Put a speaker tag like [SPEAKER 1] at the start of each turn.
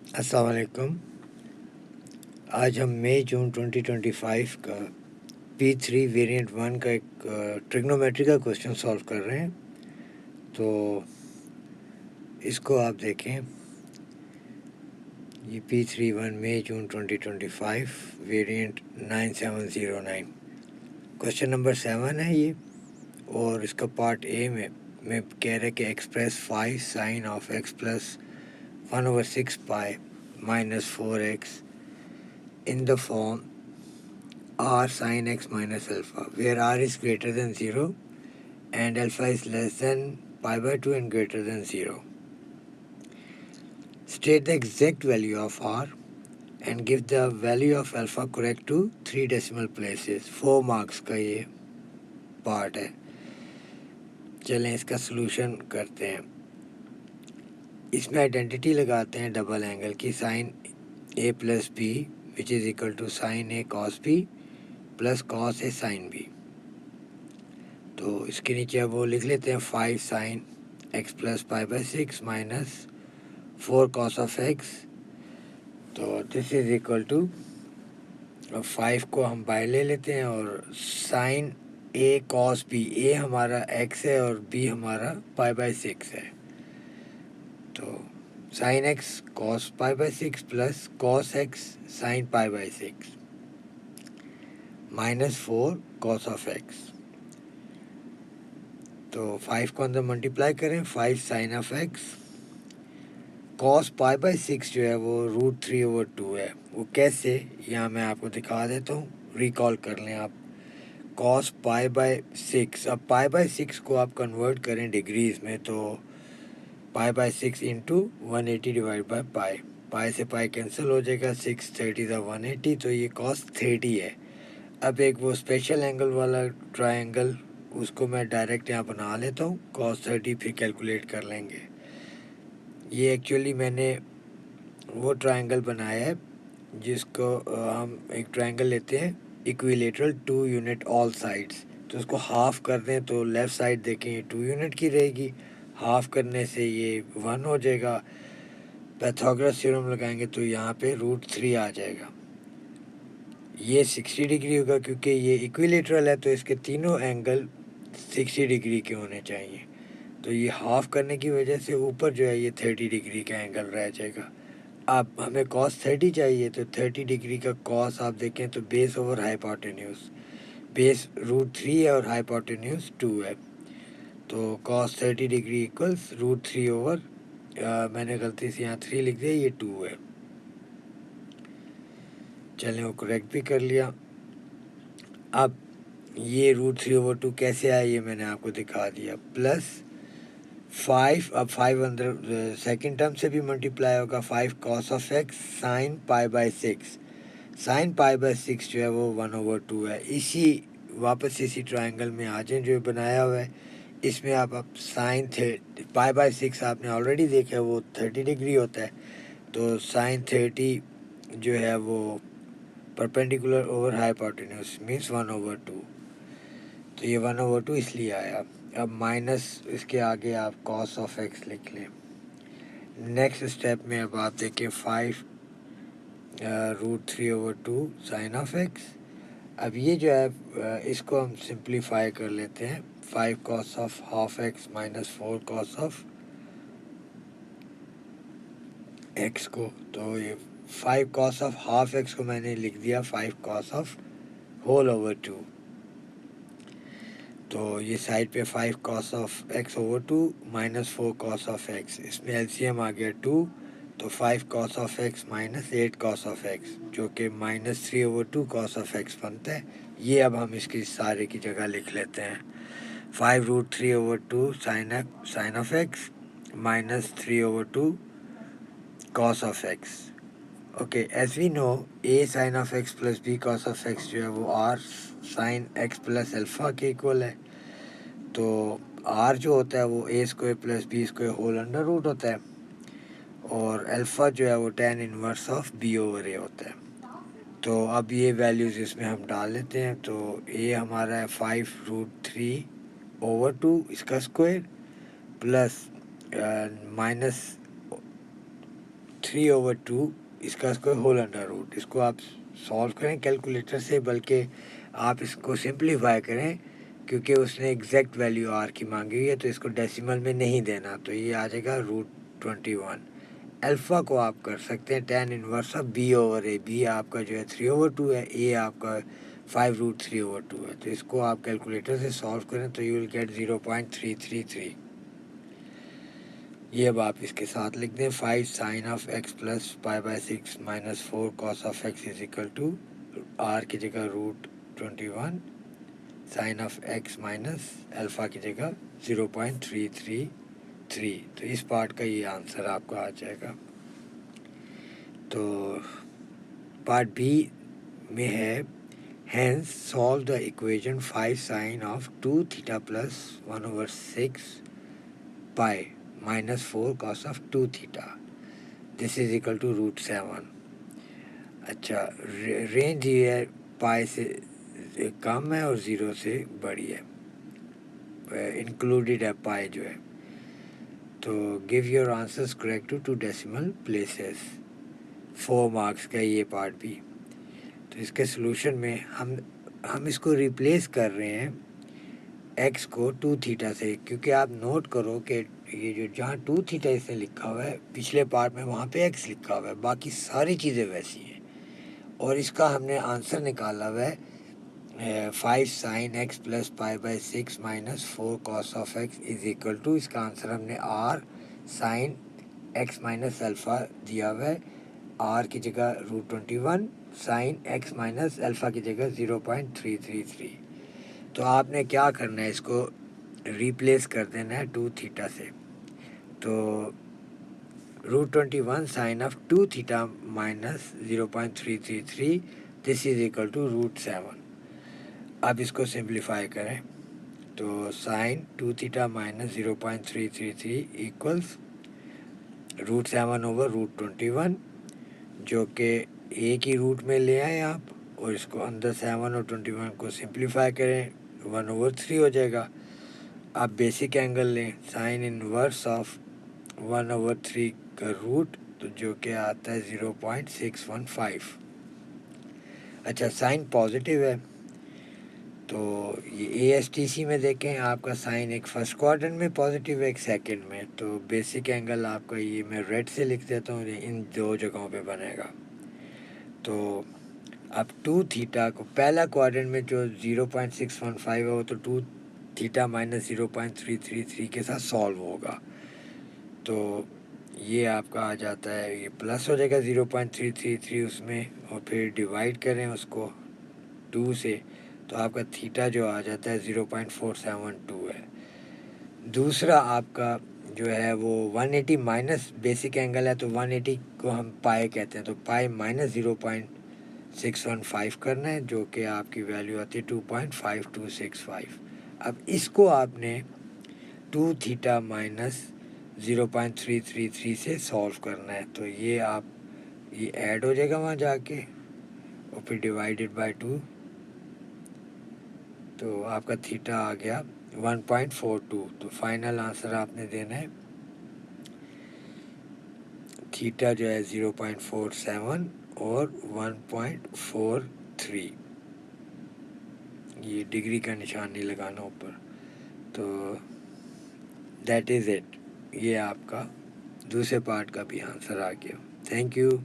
[SPEAKER 1] अस्सलाम वालेकुम। आज हम मई जून 2025 का P3 वेरिएंट 1 का एक ट्रिग्नोमेट्री का क्वेश्चन सॉल्व कर रहे हैं। तो इसको आप देखें, ये P31 मई जून 2025 वेरिएंट 9709 क्वेश्चन नंबर 7 है ये। और इसका पार्ट ए में कह रहे कि express 5 sine of x plus 1/6 pi minus 4x in the form r sin x minus alpha, where r is greater than 0 and alpha is less than pi by 2 and greater than 0. State the exact value of r and give the value of alpha correct to 3 decimal places. 4 marks का ये part है। चलें इसका solution करते हैं। इसमें identity लगाते हैं डबल एंगल की, sine a plus b which is equal to sine a cos b plus cos a sin b। तो इसके नीचे अब वो लिख लेते हैं 5 sine x plus pi by 6 minus 4 cos of x। तो दिस इज इक्वल टू 5 को हम बाय ले लेते हैं और sine a cos b, a हमारा x है और b हमारा पाई बाई 6 है। तो sine x cos pi by 6 plus cos x sine pi by 6 minus 4 cos of x। तो 5 को अंदर मल्टीप्लाई करें, 5 sine of x cos pi by 6 जो है वो √3/2 है। वो कैसे, यहाँ मैं आपको दिखा देता हूँ, रिकॉल कर लें आप। कॉस पाई बाई 6, अब पाई बाई 6 को आप कन्वर्ट करें डिग्रीज में, तो pi by 6 into 180 divide by pi, pi से पाई कैंसिल हो जाएगा, 630 180, तो ये कॉस 30 है। अब एक वो स्पेशल एंगल वाला ट्रायंगल, उसको मैं डायरेक्ट यहाँ बना लेता हूँ, कॉस 30 फिर कैलकुलेट कर लेंगे। ये एक्चुअली मैंने वो ट्रायंगल बनाया है जिसको हम एक ट्रायंगल लेते हैं इक्विलेटरल 2 यूनिट ऑल साइड्स, तो उसको हाफ कर दें तो लेफ़्ट साइड देखें ये 2 यूनिट की रहेगी, हाफ करने से ये 1 हो जाएगा। पाइथागोरस थ्योरम लगाएंगे तो यहाँ पे √3 आ जाएगा। ये 60 डिग्री होगा क्योंकि ये इक्विलेटरल है, तो इसके तीनों एंगल 60 डिग्री के होने चाहिए। तो ये हाफ करने की वजह से ऊपर जो है ये 30 डिग्री का एंगल रह जाएगा। अब हमें कॉस 30 चाहिए, तो 30 डिग्री का कॉस आप देखें तो बेस ओवर हाइपोटेन्यूज, बेस √3 है और हाइपोटेन्यूज 2 है। तो कॉस 30 डिग्री इक्वल्स √3 ओवर, मैंने गलती से यहाँ 3 लिख दिया, ये 2 है। चलें वो करेक्ट भी कर लिया। अब ये √3/2 कैसे आया ये मैंने आपको दिखा दिया। प्लस 5, अब 5 अंदर सेकेंड टर्म से भी मल्टीप्लाई होगा, 5 cos of x sine pi by 6, sign pi by 6 जो है वो 1/2 है। इसी वापस इसी ट्रायंगल में आ जाए जो बनाया हुआ है, इसमें आप साइन पाई बाई 6 आपने ऑलरेडी देखा है वो 30 डिग्री होता है, तो साइन 30 जो है वो परपेंडिकुलर ओवर हाइपोटेन्यूज मीन्स 1/2, तो ये 1/2 इसलिए आया। अब माइनस इसके आगे आप कॉस ऑफ x लिख लें। नेक्स्ट स्टेप में अब आप देखें 5 √3/2 साइन ऑफ x। अब ये जो है इसको हम सिंप्लीफाई कर लेते हैं, 5 cos of half x minus 4 cos of x को, तो ये 5 कॉस ऑफ हाफ x को मैंने लिख दिया 5 कॉस ऑफ होल/2। तो ये साइड पे 5 cos of x/2 minus 4 cos of x, इसमें एलसीएम आ गया 2, तो 5 cos of x minus 8 cos of x जो कि -3/2 कॉस ऑफ x बनता है। ये अब हम इसकी सारे की जगह लिख लेते हैं, 5 √3/2 sine of x minus 3/2 cos of x। Okay, as we know a sine of x plus b cos of x जो है वो r sine x plus alpha के इक्वल है। तो r जो होता है वो a² plus b² whole under root होता है, और अल्फ़ा जो है वो tan इनवर्स ऑफ b/a होता है। तो अब ये वैल्यूज़ इसमें हम डाल लेते हैं, तो a हमारा है 5 √3/2 इसका स्क्वायर प्लस माइनस 3/2 इसका स्क्वायर होल अंडर रूट। इसको आप सॉल्व करें कैलकुलेटर से, बल्कि आप इसको सिंप्लीफाई करें क्योंकि उसने एग्जैक्ट वैल्यू आर की मांगी हुई है, तो इसको डेसिमल में नहीं देना, तो ये आ जाएगा √21। अल्फ़ा को आप कर सकते हैं tan inverse of b/a। b आपका जो है 3/2 है, a आपका 5√3/2 है। तो इसको आप कैलकुलेटर से सॉल्व करें तो यू विल गेट 0.333। ये अब आप इसके साथ लिख दें 5 sin of x plus π/6 minus 4 cos of x is equal to r की जगह √21 sin of x minus alpha की जगह 0.333। तो इस पार्ट का ये आंसर आपका आ जाएगा। तो पार्ट बी में है hence solve the equation 5 sin of 2θ plus 1/6 pi minus 4 cos of 2θ this is equal to √7। अच्छा, रेंज ये है पाई से कम है और 0 से बड़ी है, इंक्लूडेड है पाई जो है। तो give your answers correct to decimal places. 4 marks का ये पार्ट भी। तो इसके सोल्यूशन में हम इसको रिप्लेस कर रहे हैं x को 2θ से, क्योंकि आप नोट करो कि ये जो जहाँ 2θ इसने लिखा हुआ है पिछले पार्ट में वहाँ पे x लिखा हुआ है, बाकी सारी चीज़ें वैसी हैं। और इसका हमने आंसर निकाला हुआ है 5 sin x plus π/6 minus 4 cos of x is equal to, इसका आंसर हमने r sin x minus alpha दिया हुआ है, r की जगह √21 sin x माइनस अल्फ़ा की जगह 0.333। तो आपने क्या करना है, इसको रिप्लेस कर देना है 2θ से। तो √21 sin of 2θ minus 0.333 this is equal to √7। अब इसको सिंप्लीफाई करें तो sin 2θ माइनस 0.333 इक्वल्स √7/√21, जो कि एक ही रूट में ले आए आप, और इसको अंदर 7 और 21 को सिंप्लीफाई करें 1/3 हो जाएगा। आप बेसिक एंगल लें साइन इनवर्स ऑफ 1/3 का रूट, तो जो कि आता है 0.615। अच्छा, साइन पॉजिटिव है तो ये ASTC में देखें आपका साइन एक फर्स्ट क्वाड्रेंट में पॉजिटिव है, एक सेकंड में। तो बेसिक एंगल आपका ये मैं रेड से लिख देता हूँ, इन दो जगहों पे बनेगा। तो अब 2θ को पहला क्वाड्रेंट में जो 0.615 है वो तो 2θ माइनस 0.333 के साथ सॉल्व होगा। तो ये आपका आ जाता है, ये प्लस हो जाएगा 0.333 उसमें, और फिर डिवाइड करें उसको 2 से, तो आपका थीटा जो आ जाता है 0.472 है। दूसरा आपका जो है वो 180 माइनस बेसिक एंगल है, तो 180 को हम पाई कहते हैं, तो पाई माइनस 0.615 करना है, जो कि आपकी वैल्यू आती है 2.5265। अब इसको आपने 2θ माइनस 0.333 से सॉल्व करना है। तो ये ऐड हो जाएगा वहाँ जाके, और फिर डिवाइडेड बाय 2, तो आपका थीटा आ गया 1.42। तो फाइनल आंसर आपने देना है थीटा जो है 0.47 और 1.43। ये डिग्री का निशान नहीं लगाना ऊपर। तो दैट इज़ इट, ये आपका दूसरे पार्ट का भी आंसर आ गया। Thank you.